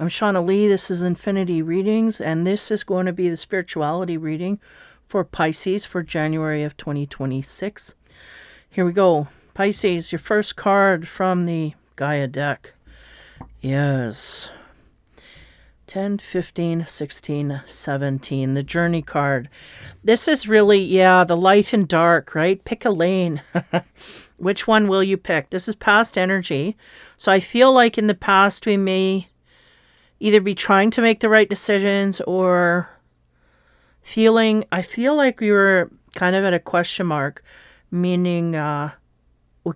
I'm Shawna Lee. This is Infinity Readings, and this is going to be the spirituality reading for Pisces for January of 2026. Here we go. Pisces, your first card from the Gaia deck is 10, 15, 16, 17, the Journey card. This is really, the light and dark, right? Pick a lane. Which one will you pick? This is past energy. So I feel like in the past we may either be trying to make the right decisions or I feel like we were kind of at a question mark, meaning we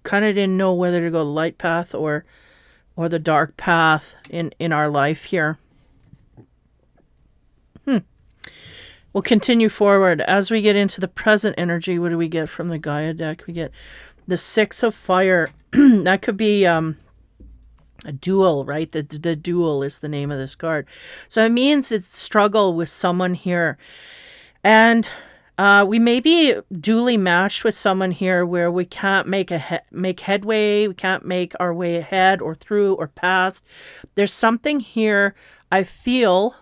kind of didn't know whether to go the light path or the dark path in our life here. We'll continue forward. As we get into the present energy, what do we get from the Gaia deck? We get the Six of Fire. That could be a duel, right? The duel is the name of this card. So it means it's struggle with someone here. And we may be duly matched with someone here where we can't make headway. We can't make our way ahead or through or past. There's something here, I feel,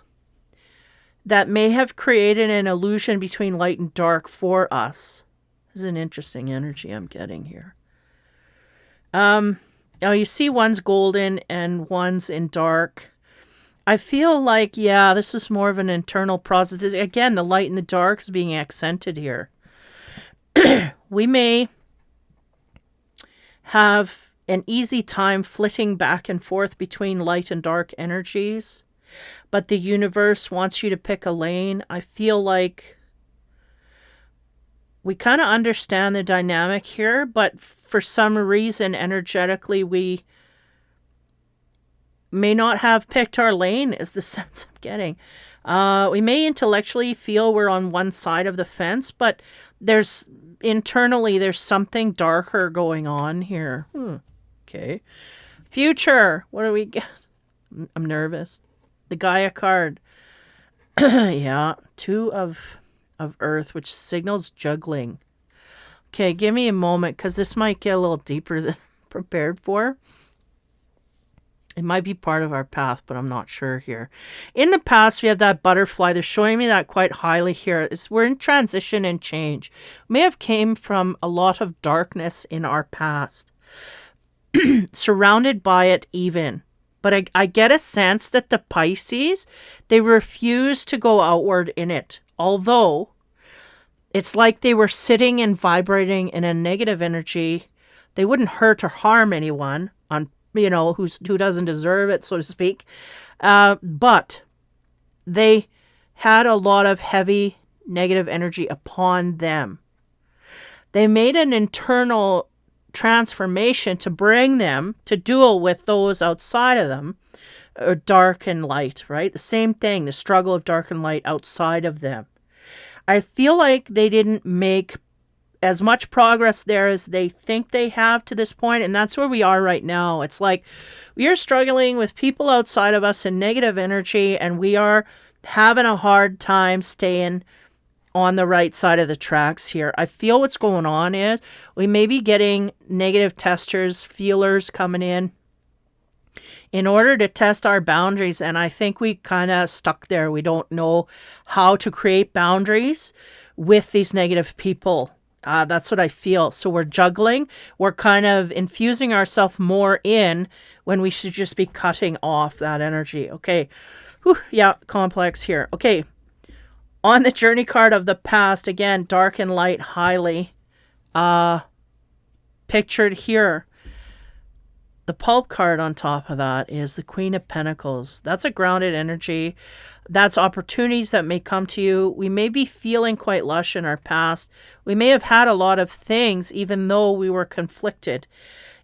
that may have created an illusion between light and dark for us. This is an interesting energy I'm getting here. Now you see one's golden and one's in dark. I feel like, this is more of an internal process. Again, the light and the dark is being accented here. We may have an easy time flitting back and forth between light and dark energies, but the universe wants you to pick a lane. I feel like we kind of understand the dynamic here, but for some reason, energetically, we may not have picked our lane, is the sense I'm getting. We may intellectually feel we're on one side of the fence, but internally, there's something darker going on here. Okay. Future. What do we get? I'm nervous. The Gaia card. Two of Earth, which signals juggling. Okay, give me a moment because this might get a little deeper than prepared for. It might be part of our path, but I'm not sure here. In the past, we have that butterfly. They're showing me that quite highly here. We're in transition and change. We may have came from a lot of darkness in our past. Surrounded by it even. But I get a sense that the Pisces, they refuse to go outward in it. Although it's like they were sitting and vibrating in a negative energy. They wouldn't hurt or harm anyone who doesn't deserve it, so to speak. But they had a lot of heavy negative energy upon them. They made an internal transformation to bring them to duel with those outside of them, or dark and light, right? The same thing, the struggle of dark and light outside of them. I feel like they didn't make as much progress there as they think they have to this point, and that's where we are right now. It's like we are struggling with people outside of us in negative energy, and we are having a hard time staying on the right side of the tracks here. I feel what's going on is we may be getting negative testers, feelers coming in order to test our boundaries, and I think we kind of stuck there. We don't know how to create boundaries with these negative people. That's what I feel. So we're juggling. We're kind of infusing ourselves more in when we should just be cutting off that energy. Okay. Complex here. Okay. On the Journey card of the past, again, dark and light highly pictured here. The pulp card on top of that is the Queen of Pentacles. That's a grounded energy. That's opportunities that may come to you. We may be feeling quite lush in our past. We may have had a lot of things, even though we were conflicted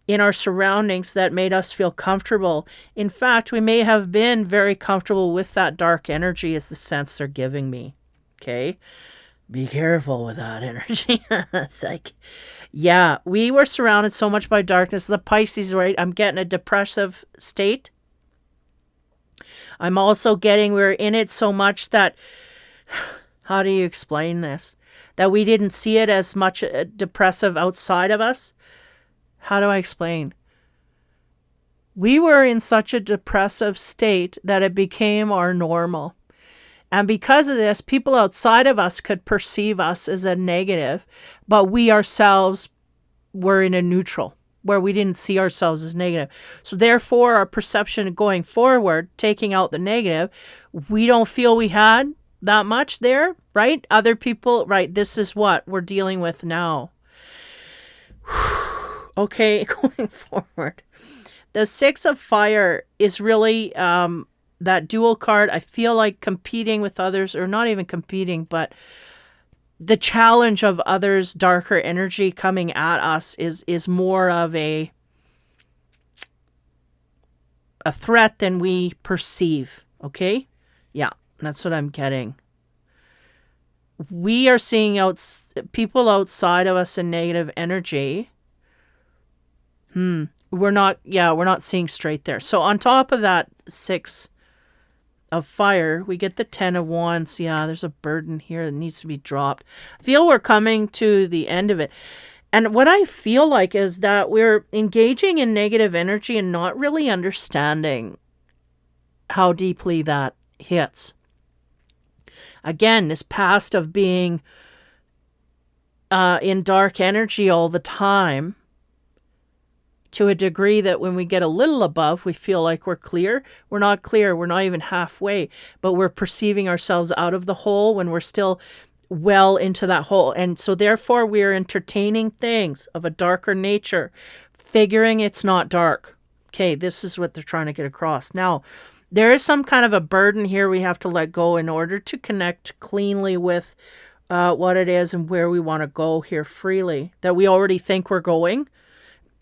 in our surroundings, that made us feel comfortable. In fact, we may have been very comfortable with that dark energy, is the sense they're giving me. Okay? Be careful with that energy. It's like, we were surrounded so much by darkness. The Pisces, right? I'm getting a depressive state. I'm also getting we're in it so much that, how do you explain this? That we didn't see it as much depressive outside of us. How do I explain? We were in such a depressive state that it became our normal. And because of this, people outside of us could perceive us as a negative, but we ourselves were in a neutral where we didn't see ourselves as negative. So therefore, our perception going forward, taking out the negative, we don't feel we had that much there, right? Other people, right? This is what we're dealing with now. Okay, going forward. The Six of Fire is really that dual card. I feel like competing with others, or not even competing, but the challenge of others' darker energy coming at us is more of a threat than we perceive. Okay? Yeah, that's what I'm getting. We are seeing people outside of us in negative energy. We're not seeing straight there. So on top of that Six of Fire, we get the Ten of Wands. Yeah, there's a burden here that needs to be dropped. I feel we're coming to the end of it. And what I feel like is that we're engaging in negative energy and not really understanding how deeply that hits. Again, this past of being in dark energy all the time, to a degree that when we get a little above, we feel like we're clear. We're not clear. We're not even halfway, but we're perceiving ourselves out of the hole when we're still well into that hole. And so therefore we're entertaining things of a darker nature, figuring it's not dark. Okay, this is what they're trying to get across. Now, there is some kind of a burden here we have to let go in order to connect cleanly with what it is and where we want to go here freely, that we already think we're going.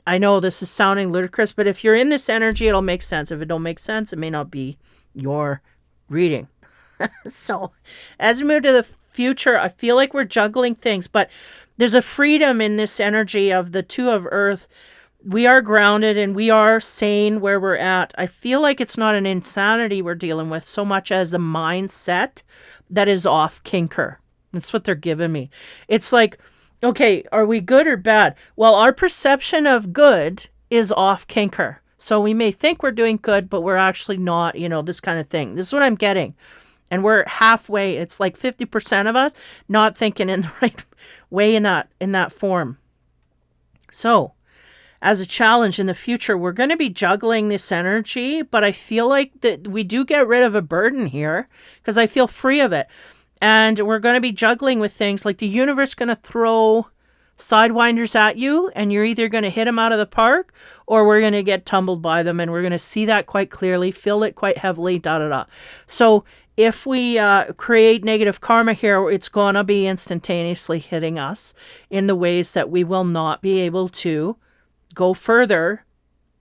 I know this is sounding ludicrous, but if you're in this energy, it'll make sense. If it don't make sense, it may not be your reading. So as we move to the future, I feel like we're juggling things, but there's a freedom in this energy of the Two of Earth. We are grounded and we are sane where we're at. I feel like it's not an insanity we're dealing with so much as a mindset that is off kinker. That's what they're giving me. It's like, okay, are we good or bad? Well, our perception of good is off kinker. So we may think we're doing good, but we're actually not, this kind of thing. This is what I'm getting. And we're halfway. It's like 50% of us not thinking in the right way in that form. So, as a challenge in the future, we're going to be juggling this energy, but I feel like that we do get rid of a burden here because I feel free of it. And we're going to be juggling with things like the universe going to throw sidewinders at you and you're either going to hit them out of the park or we're going to get tumbled by them, and we're going to see that quite clearly, feel it quite heavily, So if we create negative karma here, it's going to be instantaneously hitting us in the ways that we will not be able to go further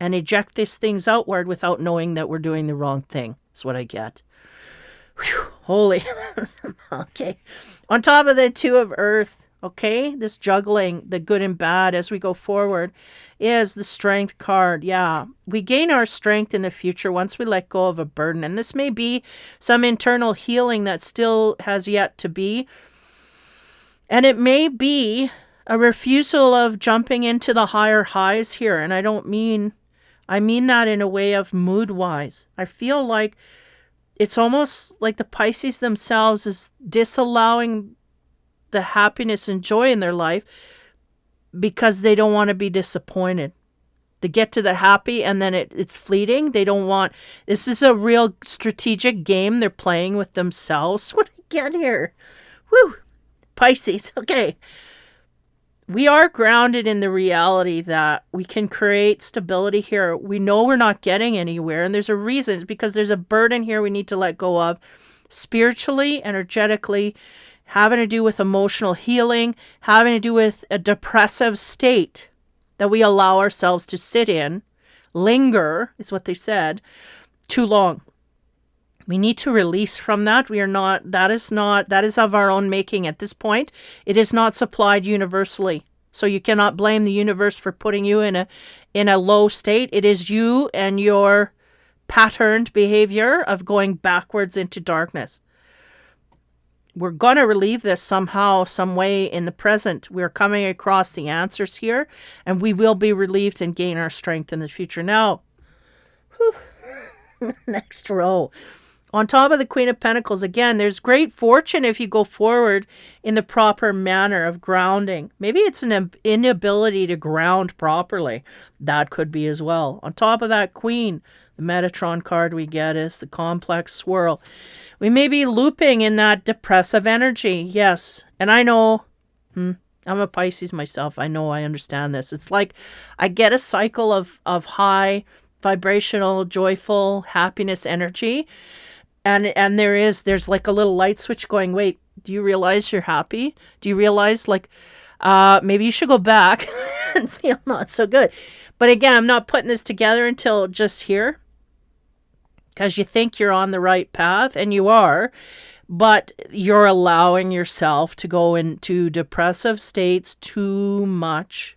and eject these things outward without knowing that we're doing the wrong thing. That's what I get. Whew, holy. Okay. On top of the Two of Earth, okay, this juggling the good and bad as we go forward is the Strength card. Yeah, we gain our strength in the future once we let go of a burden. And this may be some internal healing that still has yet to be. And it may be a refusal of jumping into the higher highs here. And I mean that in a way of mood-wise. I feel like it's almost like the Pisces themselves is disallowing the happiness and joy in their life because they don't want to be disappointed. They get to the happy and then it's fleeting. They don't want... This is a real strategic game they're playing with themselves. What do I get here? Woo! Pisces. Okay. We are grounded in the reality that we can create stability here. We know we're not getting anywhere, and there's a reason. It's because there's a burden here we need to let go of spiritually, energetically, having to do with emotional healing, having to do with a depressive state that we allow ourselves to sit in, linger, is what they said, too long. We need to release from that. That is of our own making at this point. It is not supplied universally. So you cannot blame the universe for putting you in a low state. It is you and your patterned behavior of going backwards into darkness. We're going to relieve this somehow, some way in the present. We're coming across the answers here, and we will be relieved and gain our strength in the future. Now, Next row. On top of the Queen of Pentacles, again, there's great fortune if you go forward in the proper manner of grounding. Maybe it's an inability to ground properly. That could be as well. On top of that Queen, the Metatron card we get is the complex swirl. We may be looping in that depressive energy. Yes. And I know, I'm a Pisces myself. I know, I understand this. It's like I get a cycle of high vibrational, joyful, happiness energy. And there's like a little light switch going, wait, do you realize you're happy? Do you realize maybe you should go back and feel not so good? But again, I'm not putting this together until just here, because you think you're on the right path, and you are, but you're allowing yourself to go into depressive states too much.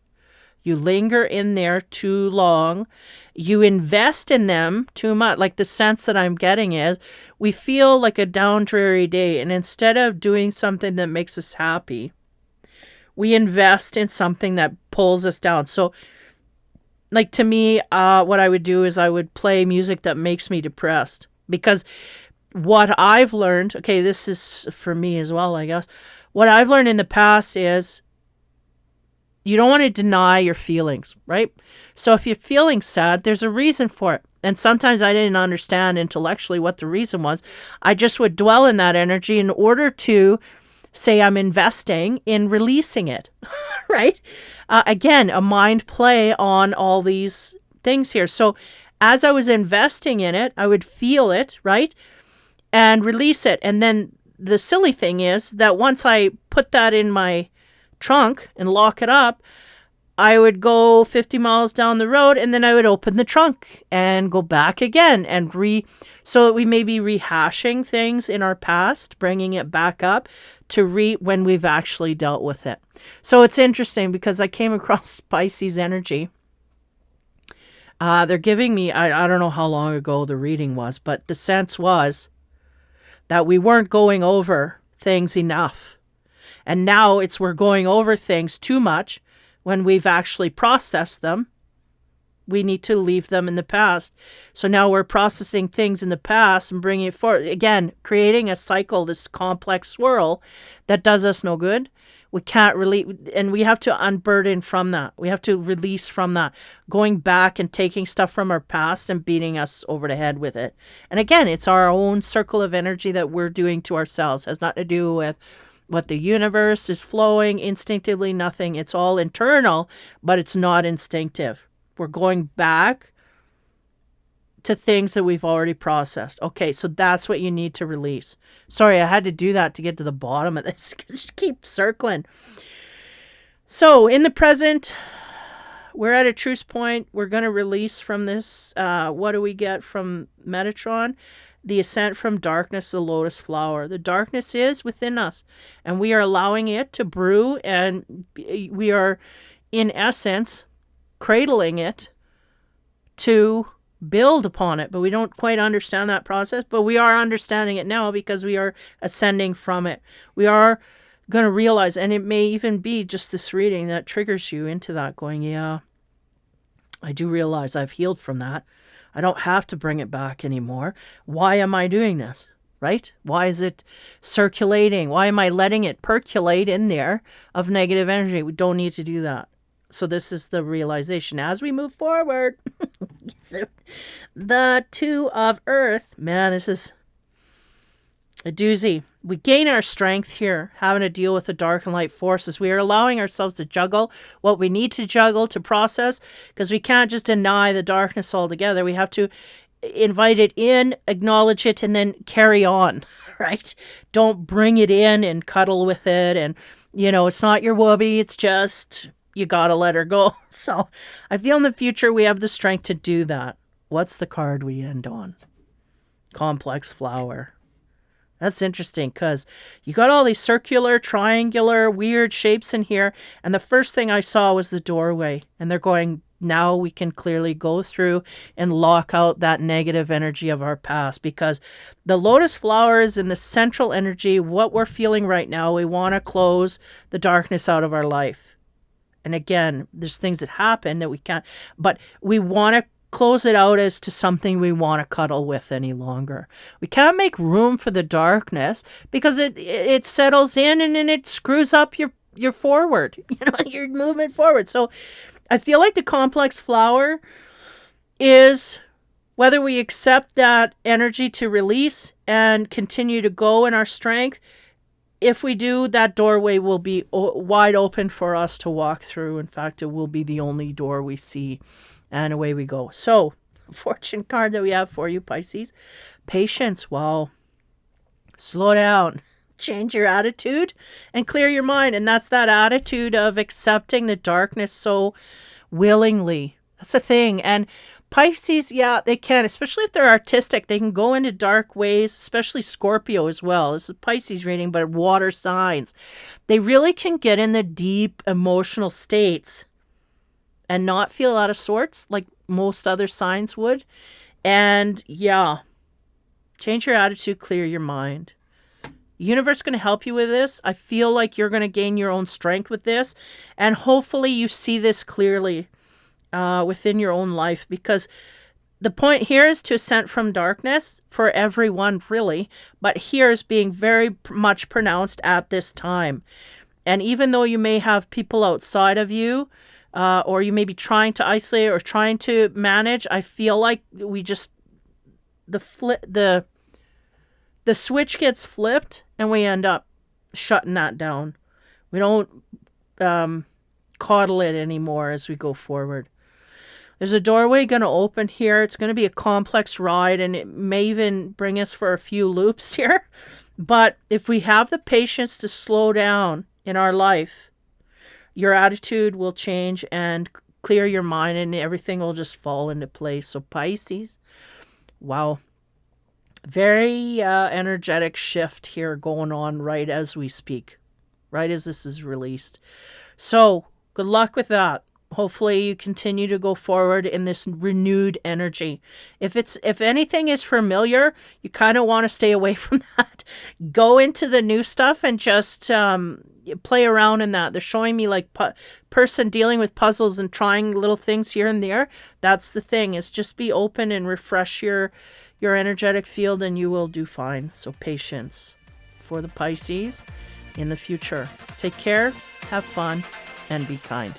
You linger in there too long. You invest in them too much. Like, the sense that I'm getting is we feel like a down, dreary day. And instead of doing something that makes us happy, we invest in something that pulls us down. So, like, to me, what I would do is I would play music that makes me depressed. Because what I've learned, okay, this is for me as well, I guess. What I've learned in the past is you don't want to deny your feelings, right? So if you're feeling sad, there's a reason for it. And sometimes I didn't understand intellectually what the reason was. I just would dwell in that energy in order to say I'm investing in releasing it, right? Again, a mind play on all these things here. So as I was investing in it, I would feel it, right? And release it. And then the silly thing is that once I put that in my trunk and lock it up, I would go 50 miles down the road, and then I would open the trunk and go back again and so we may be rehashing things in our past, bringing it back up to when we've actually dealt with it. So it's interesting because I came across Pisces energy. They're giving me, I don't know how long ago the reading was, but the sense was that we weren't going over things enough. And now we're going over things too much when we've actually processed them. We need to leave them in the past. So now we're processing things in the past and bringing it forward. Again, creating a cycle, this complex swirl that does us no good. We can't really, and we have to unburden from that. We have to release from that. Going back and taking stuff from our past and beating us over the head with it. And again, it's our own circle of energy that we're doing to ourselves. It has nothing to do with what the universe is flowing instinctively, nothing. It's all internal, but it's not instinctive. We're going back to things that we've already processed. Okay, so that's what you need to release. Sorry, I had to do that to get to the bottom of this. Just keep circling. So in the present, we're at a truce point. We're going to release from this. What do we get from Metatron? The ascent from darkness, the lotus flower. The darkness is within us, and we are allowing it to brew, and we are, in essence, cradling it to build upon it. But we don't quite understand that process, but we are understanding it now because we are ascending from it. We are going to realize, and it may even be just this reading that triggers you into that, going, yeah, I do realize I've healed from that. I don't have to bring it back anymore. Why am I doing this? Right? Why is it circulating? Why am I letting it percolate in there of negative energy? We don't need to do that. So this is the realization as we move forward. So, the Two of Earth. Man, this is a doozy. We gain our strength here, having to deal with the dark and light forces. We are allowing ourselves to juggle what we need to juggle, to process, because we can't just deny the darkness altogether. We have to invite it in, acknowledge it, and then carry on, right? Don't bring it in and cuddle with it. And, it's not your whoopee. It's just, you got to let her go. So I feel in the future we have the strength to do that. What's the card we end on? Complex flower. That's interesting because you got all these circular, triangular, weird shapes in here. And the first thing I saw was the doorway. And they're going, now we can clearly go through and lock out that negative energy of our past. Because the lotus flower is in the central energy, what we're feeling right now. We want to close the darkness out of our life. And again, there's things that happen that we can't. But we want to close it out as to something we want to cuddle with any longer. We can't make room for the darkness because it settles in and then it screws up your forward, your movement forward. So I feel like the complex flower is whether we accept that energy to release and continue to go in our strength. If we do, that doorway will be wide open for us to walk through. In fact, it will be the only door we see. And away we go. So, fortune card that we have for you, Pisces. Patience. Wow. Slow down. Change your attitude and clear your mind. And that's that attitude of accepting the darkness so willingly. That's the thing. And Pisces, yeah, they can, especially if they're artistic, they can go into dark ways, especially Scorpio as well. This is Pisces reading, but water signs. They really can get in the deep emotional states and not feel out of sorts like most other signs would. And yeah, change your attitude, clear your mind. The universe is going to help you with this. I feel like you're going to gain your own strength with this. And hopefully you see this clearly within your own life, because the point here is to ascend from darkness for everyone, really. But here is being very much pronounced at this time. And even though you may have people outside of you, or you may be trying to isolate or trying to manage, I feel like we just, the switch gets flipped and we end up shutting that down. We don't coddle it anymore as we go forward. There's a doorway going to open here. It's going to be a complex ride, and it may even bring us for a few loops here. But if we have the patience to slow down in our life, your attitude will change and clear your mind, and everything will just fall into place. So Pisces, wow. Very energetic shift here going on right as we speak, right as this is released. So good luck with that. Hopefully you continue to go forward in this renewed energy. If anything is familiar, you kind of want to stay away from that. Go into the new stuff and just play around in that. They're showing me like person dealing with puzzles and trying little things here and there. That's the thing, is just be open and refresh your energetic field and you will do fine. So patience for the Pisces in the future. Take care, have fun, and be kind.